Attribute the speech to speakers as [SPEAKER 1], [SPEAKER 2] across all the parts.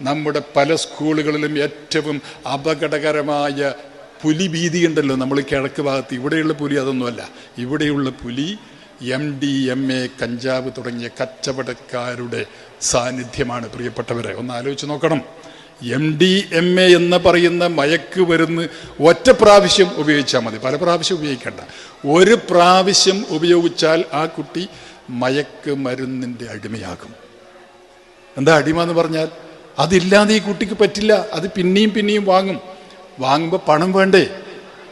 [SPEAKER 1] നമ്മുടെ പല സ്കൂളുകളിലും ഏറ്റവും അപകടകരമായ പുലി ഭീതിയുണ്ടല്ലോ. നമ്മൾ കിഴക്ക് ഭാഗത്ത് ഇവിടെയുള്ള പുലി അതൊന്നുമല്ല. ഇവിടെയുള്ള പുലി MDMA, കഞ്ചാവ് തുടങ്ങിയ കച്ചവടക്കാരുടെ സാന്നിധ്യമാണ്. പ്രിയപ്പെട്ടവരെ, ഒന്ന് ആലോചിച്ച് നോക്കണം. MDMA എന്ന് പറയുന്ന മയക്ക് മരുന്ന് ഒറ്റ പ്രാവശ്യം ഉപയോഗിച്ചാൽ മതി, പല പ്രാവശ്യം ഉപയോഗിക്കേണ്ട. ഒരു പ്രാവശ്യം ഉപയോഗിച്ചാൽ ആ കുട്ടി മയക്ക് മരുന്നിൻ്റെ അടിമയാകും. എന്താ അടിമ എന്ന് പറഞ്ഞാൽ? അതില്ലാതെ ഈ കുട്ടിക്ക് പറ്റില്ല. അത് പിന്നെയും പിന്നെയും വാങ്ങുമ്പോൾ പണം വേണ്ടേ?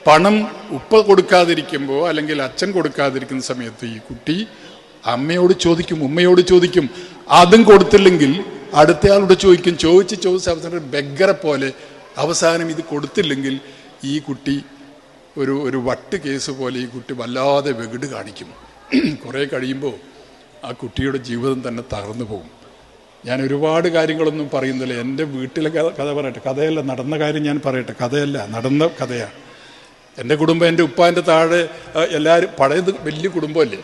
[SPEAKER 1] പണം ഉപ്പ കൊടുക്കാതിരിക്കുമ്പോൾ അല്ലെങ്കിൽ അച്ഛൻ കൊടുക്കാതിരിക്കുന്ന സമയത്ത് ഈ കുട്ടി അമ്മയോട് ചോദിക്കും, ഉമ്മയോട് ചോദിക്കും. അതും കൊടുത്തില്ലെങ്കിൽ അടുത്തയാളോട് ചോദിക്കും. ചോദിച്ച് അവസാനം ബെഗ്ഗറെ പോലെ അവസാനം ഇത് കൊടുത്തില്ലെങ്കിൽ ഈ കുട്ടി ഒരു വട്ട് കേസ് പോലെ ഈ കുട്ടി വല്ലാതെ വെകിട് കാണിക്കും. കുറേ കഴിയുമ്പോൾ ആ കുട്ടിയുടെ ജീവിതം തന്നെ തകർന്നു പോകും. ഞാൻ ഒരുപാട് കാര്യങ്ങളൊന്നും പറയുന്നില്ല. എൻ്റെ വീട്ടിലെ കഥ പറയട്ടെ. കഥയല്ല, നടന്ന കാര്യം ഞാൻ പറയട്ടെ. കഥയല്ല, നടന്ന കഥയാണ്. എൻ്റെ കുടുംബം, എൻ്റെ ഉപ്പാൻ്റെ താഴെ എല്ലാവരും, പഴയത് വലിയ കുടുംബമല്ലേ.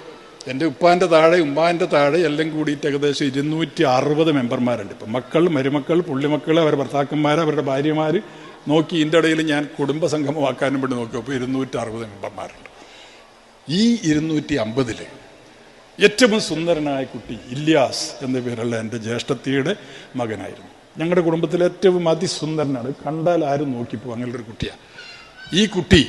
[SPEAKER 1] എൻ്റെ ഉപ്പാൻ്റെ താഴെ ഉമ്മാൻ്റെ താഴെ എല്ലാം കൂടിയിട്ട് ഏകദേശം 260 മെമ്പർമാരുണ്ട്. ഇപ്പം മക്കൾ, മരുമക്കൾ, പുള്ളിമക്കൾ, അവരുടെ ഭർത്താക്കന്മാർ, അവരുടെ ഭാര്യമാർ നോക്കി ഇതിൻ്റെ ഇടയിൽ ഞാൻ കുടുംബസംഗമമാക്കാനും വേണ്ടി നോക്കിയപ്പോൾ 260 മെമ്പർമാരുണ്ട്. ഈ 250 ഏറ്റവും സുന്ദരനായ കുട്ടി ഇല്യാസ് എന്ന പേരുള്ള എൻ്റെ ജ്യേഷ്ഠത്തിയുടെ മകനായിരുന്നു. ഞങ്ങളുടെ കുടുംബത്തിലെ ഏറ്റവും അതിസുന്ദരനാണ്. കണ്ടാൽ ആരും നോക്കിപ്പോ അങ്ങനൊരു കുട്ടിയാണ്. ഈ കുട്ടി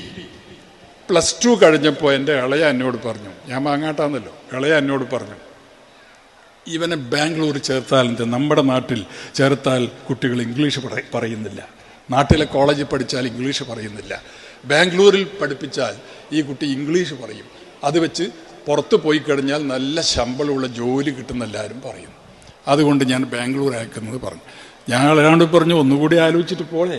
[SPEAKER 1] +2 കഴിഞ്ഞപ്പോൾ എൻ്റെ ഇളയ എന്നോട് പറഞ്ഞു, ഞാൻ മാങ്ങാട്ടാന്നല്ലോ, ഇളയ എന്നോട് പറഞ്ഞു, ഇവനെ ബാംഗ്ലൂർ ചേർത്താൽ, നമ്മുടെ നാട്ടിൽ ചേർത്താൽ കുട്ടികൾ ഇംഗ്ലീഷ് പറയുന്നില്ല, നാട്ടിലെ കോളേജിൽ പഠിച്ചാൽ ഇംഗ്ലീഷ് പറയുന്നില്ല, ബാംഗ്ലൂരിൽ പഠിപ്പിച്ചാൽ ഈ കുട്ടി ഇംഗ്ലീഷ് പറയും, അത് വെച്ച് പുറത്ത് പോയി കഴിഞ്ഞാൽ നല്ല ശമ്പളമുള്ള ജോലി കിട്ടുന്ന എല്ലാവരും പറയും, അതുകൊണ്ട് ഞാൻ ബാംഗ്ലൂർ അയക്കുന്നത് പറഞ്ഞു. ഞാൻ അല്ലാണ്ട് പറഞ്ഞു, ഒന്നുകൂടി ആലോചിച്ചിട്ട് പോലെ,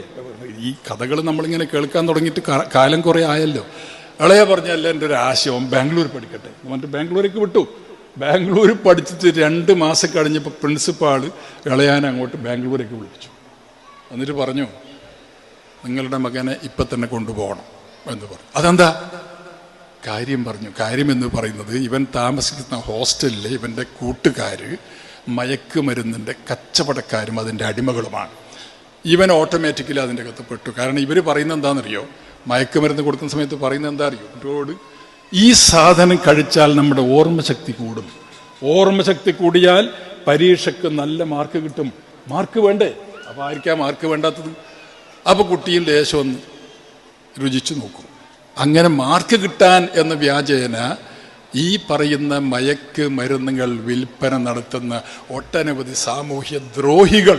[SPEAKER 1] ഈ കഥകൾ നമ്മളിങ്ങനെ കേൾക്കാൻ തുടങ്ങിയിട്ട് കാലം കുറേ ആയല്ലോ. ഇളയ പറഞ്ഞല്ല, എൻ്റെ ഒരു ആശയം ബാംഗ്ലൂർ പഠിക്കട്ടെ എന്നിട്ട് ബാംഗ്ലൂരേക്ക് വിട്ടു. ബാംഗ്ലൂർ പഠിച്ചിട്ട് 2 മാസം കഴിഞ്ഞപ്പോൾ പ്രിൻസിപ്പാൾ ഇളയാനെ അങ്ങോട്ട് ബാംഗ്ലൂരേക്ക് വിളിച്ചു. എന്നിട്ട് പറഞ്ഞു, നിങ്ങളുടെ മകനെ ഇപ്പം തന്നെ കൊണ്ടുപോകണം എന്ന് പറഞ്ഞു. അതെന്താ കാര്യം പറഞ്ഞു. കാര്യം എന്ന് പറയുന്നത്, ഇവൻ താമസിക്കുന്ന ഹോസ്റ്റലിൽ ഇവൻ്റെ കൂട്ടുകാർ മയക്കുമരുന്നിൻ്റെ കച്ചവടക്കാരും അതിൻ്റെ അടിമകളുമാണ്. ഇവൻ ഓട്ടോമാറ്റിക്കലി അതിൻ്റെ അകത്ത് പെട്ടു. കാരണം ഇവർ പറയുന്നത് എന്താണെന്നറിയോ? മയക്കുമരുന്ന് കൊടുക്കുന്ന സമയത്ത് പറയുന്നത് എന്താ അറിയോ? കുട്ടിയോട്, ഈ സാധനം കഴിച്ചാൽ നമ്മുടെ ഓർമ്മശക്തി കൂടും, ഓർമ്മശക്തി കൂടിയാൽ പരീക്ഷയ്ക്ക് നല്ല മാർക്ക് കിട്ടും. മാർക്ക് വേണ്ടേ? അപ്പോൾ ആയിരിക്കാം മാർക്ക് വേണ്ടാത്തത്? അപ്പോൾ കുട്ടിയും ലേശം ഒന്ന് രുചിച്ചു നോക്കും. അങ്ങനെ മാർക്ക് കിട്ടാൻ എന്ന വ്യാജേന ഈ പറയുന്ന മയക്ക് മരുന്നുകൾ വിൽപ്പന നടത്തുന്ന ഒട്ടനവധി സാമൂഹ്യ ദ്രോഹികൾ